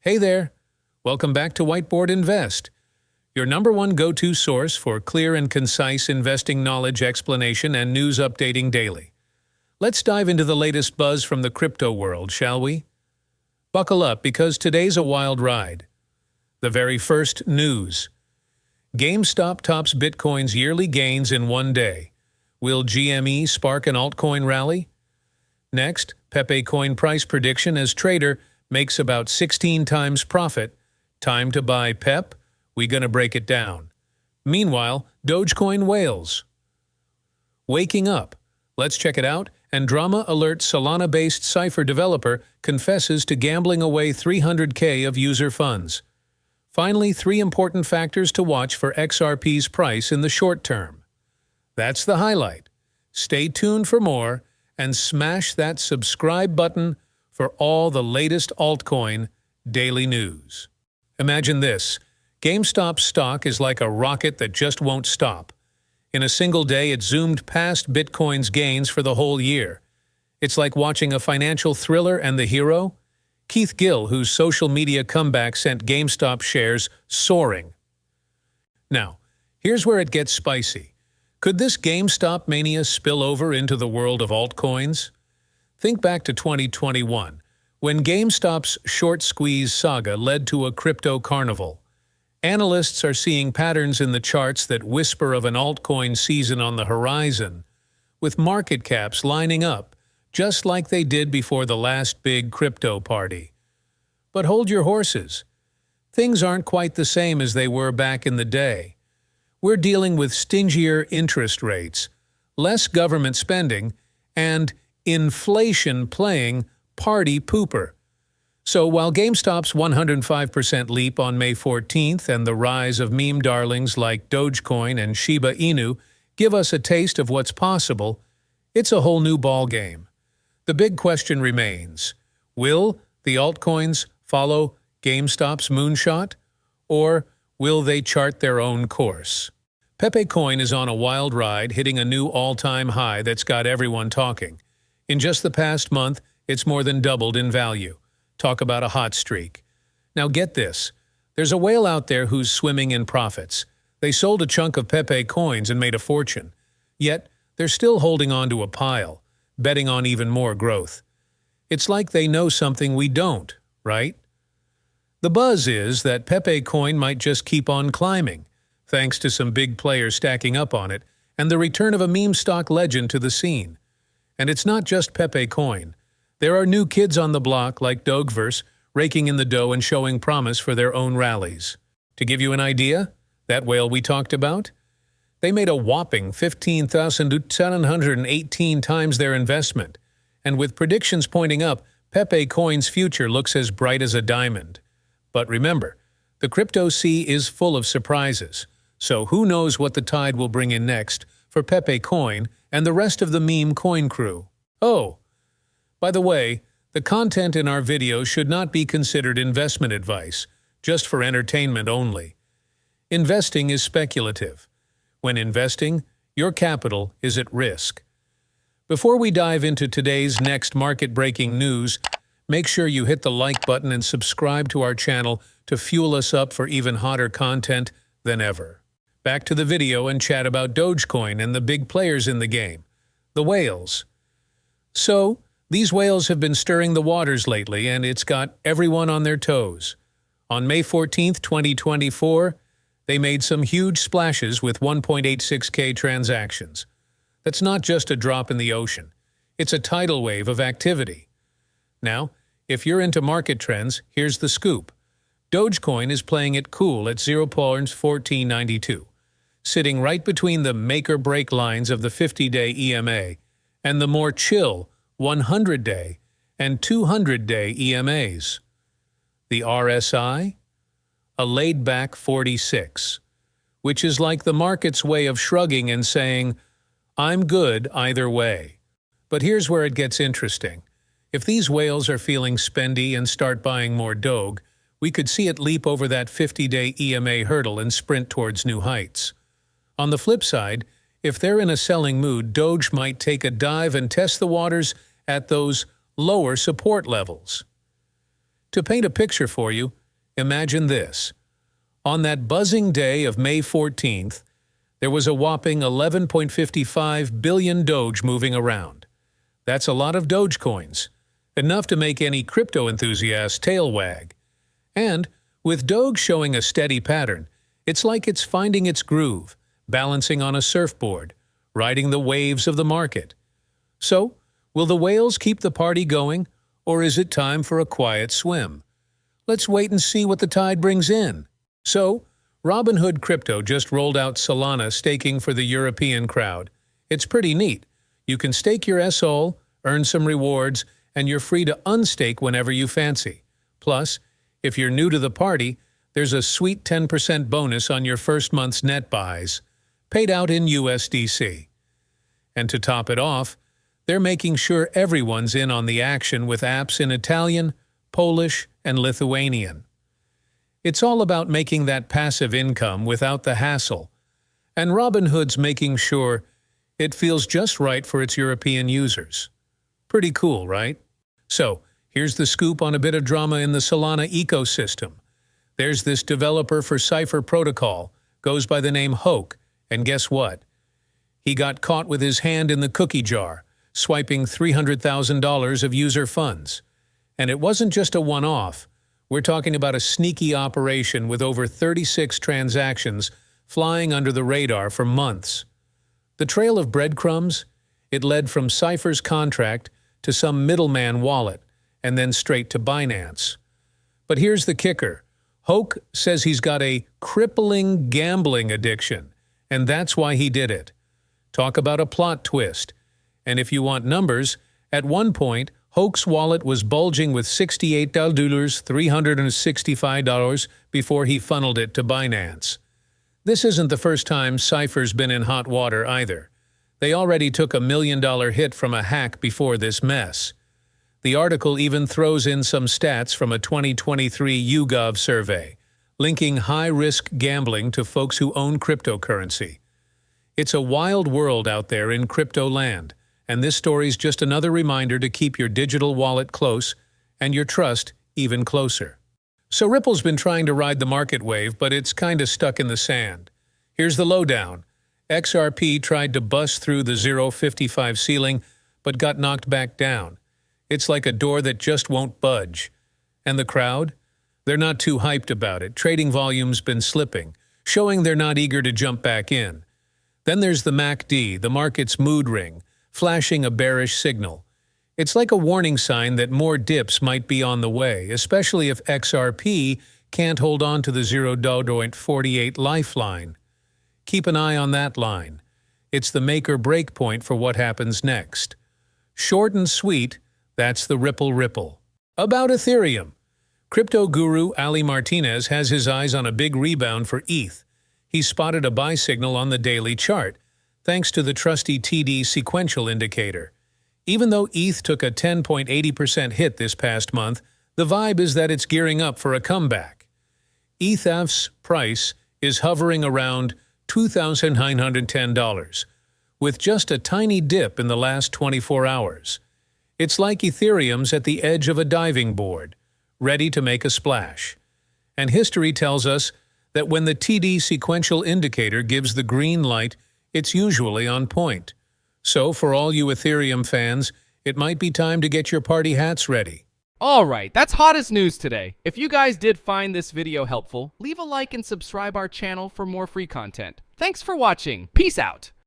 Hey there! Welcome back to Whiteboard Invest, your #1 go-to source for clear and concise investing knowledge explanation and news updating daily. Let's dive into the latest buzz from the crypto world, shall we? Buckle up because today's a wild ride. The very first news. GameStop tops Bitcoin's yearly gains in one day. Will GME spark an altcoin rally? Next, PEPE coin price prediction as trader makes about 16 times profit. Time to buy PEPE? We gonna break it down. Meanwhile, dogecoin wails. Waking up. Let's check it out. And Drama Alert Solana-based Cypher developer confesses to gambling away $300K of user funds. Finally, 3 important factors to watch for XRP's price in the short term. That's the highlight. Stay tuned for more and smash that subscribe button for all the latest altcoin daily news. Imagine this. GameStop's stock is like a rocket that just won't stop. In a single day, it zoomed past Bitcoin's gains for the whole year. It's like watching a financial thriller, and the hero? Keith Gill, whose social media comeback sent GameStop shares soaring. Now, here's where it gets spicy. Could this GameStop mania spill over into the world of altcoins? Think back to 2021, when GameStop's short squeeze saga led to a crypto carnival. Analysts are seeing patterns in the charts that whisper of an altcoin season on the horizon, with market caps lining up, just like they did before the last big crypto party. But hold your horses. Things aren't quite the same as they were back in the day. We're dealing with stingier interest rates, less government spending, and inflation playing party pooper. So while GameStop's 105% leap on May 14th and the rise of meme darlings like Dogecoin and Shiba Inu give us a taste of what's possible, it's a whole new ballgame. The big question remains, will the altcoins follow GameStop's moonshot, or will they chart their own course? PEPE coin is on a wild ride, hitting a new all-time high that's got everyone talking. In just the past month, it's more than doubled in value. Talk about a hot streak. Now get this. There's a whale out there who's swimming in profits. They sold a chunk of PEPE coins and made a fortune. Yet, they're still holding on to a pile, betting on even more growth. It's like they know something we don't, right? The buzz is that PEPE coin might just keep on climbing, thanks to some big players stacking up on it and the return of a meme stock legend to the scene. And it's not just PEPE coin. There are new kids on the block like Dogeverse raking in the dough and showing promise for their own rallies. To give you an idea, that whale we talked about? They made a whopping 15,718 times their investment. And with predictions pointing up, PEPE coin's future looks as bright as a diamond. But remember, the crypto sea is full of surprises. So who knows what the tide will bring in next for PEPE coin and the rest of the meme coin crew. Oh, by the way, the content in our video should not be considered investment advice, just for entertainment only. Investing is speculative. When investing, your capital is at risk. Before we dive into today's next market-breaking news, make sure you hit the like button and subscribe to our channel to fuel us up for even hotter content than ever. Back to the video and chat about Dogecoin and the big players in the game, the whales. So, these whales have been stirring the waters lately, and it's got everyone on their toes. On May 14th, 2024, they made some huge splashes with 1.86K transactions. That's not just a drop in the ocean. It's a tidal wave of activity. Now, if you're into market trends, here's the scoop. Dogecoin is playing it cool at 0.1492. Sitting right between the make-or-break lines of the 50-day EMA and the more chill 100-day and 200-day EMAs. The RSI? A laid-back 46, which is like the market's way of shrugging and saying, I'm good either way. But here's where it gets interesting. If these whales are feeling spendy and start buying more Doge, we could see it leap over that 50-day EMA hurdle and sprint towards new heights. On the flip side, if they're in a selling mood, Doge might take a dive and test the waters at those lower support levels. To paint a picture for you, imagine this. On that buzzing day of May 14th, there was a whopping 11.55 billion Doge moving around. That's a lot of Dogecoins, enough to make any crypto enthusiast's tail wag. And, with Doge showing a steady pattern, it's like it's finding its groove, balancing on a surfboard, riding the waves of the market. So, will the whales keep the party going, or is it time for a quiet swim? Let's wait and see what the tide brings in. So, Robinhood Crypto just rolled out Solana staking for the European crowd. It's pretty neat. You can stake your SOL, earn some rewards, and you're free to unstake whenever you fancy. Plus, if you're new to the party, there's a sweet 10% bonus on your first month's net buys, paid out in USDC. And to top it off, they're making sure everyone's in on the action with apps in Italian, Polish, and Lithuanian. It's all about making that passive income without the hassle, and Robinhood's making sure it feels just right for its European users. Pretty cool, right? So, here's the scoop on a bit of drama in the Solana ecosystem. There's this developer for Cypher Protocol, goes by the name Hoke, and guess what? He got caught with his hand in the cookie jar, swiping $300,000 of user funds. And it wasn't just a one-off. We're talking about a sneaky operation with over 36 transactions flying under the radar for months. The trail of breadcrumbs, it led from Cypher's contract to some middleman wallet, and then straight to Binance. But here's the kicker. Hoke says he's got a crippling gambling addiction, and that's why he did it. Talk about a plot twist. And if you want numbers, at one point, Hoke's wallet was bulging with $365 before he funneled it to Binance. This isn't the first time Cypher's been in hot water either. They already took $1 million hit from a hack before this mess. The article even throws in some stats from a 2023 YouGov survey, linking high-risk gambling to folks who own cryptocurrency. It's a wild world out there in crypto land, and this story's just another reminder to keep your digital wallet close and your trust even closer. So Ripple's been trying to ride the market wave, but it's kinda stuck in the sand. Here's the lowdown. XRP tried to bust through the 0.55 ceiling, but got knocked back down. It's like a door that just won't budge. And the crowd? They're not too hyped about it. Trading volume's been slipping, showing they're not eager to jump back in. Then there's the MACD, the market's mood ring, flashing a bearish signal. It's like a warning sign that more dips might be on the way, especially if XRP can't hold on to the 0.48 lifeline. Keep an eye on that line. It's the make or break point for what happens next. Short and sweet, that's the Ripple. About Ethereum. Crypto guru Ali Martinez has his eyes on a big rebound for ETH. He spotted a buy signal on the daily chart, thanks to the trusty TD sequential indicator. Even though ETH took a 10.80% hit this past month, the vibe is that it's gearing up for a comeback. ETH's price is hovering around $2,910, with just a tiny dip in the last 24 hours. It's like Ethereum's at the edge of a diving board, ready to make a splash. And history tells us that when the TD sequential indicator gives the green light, it's usually on point. So for all you Ethereum fans, it might be time to get your party hats ready. Alright, that's hottest news today. If you guys did find this video helpful, leave a like and subscribe our channel for more free content. Thanks for watching. Peace out.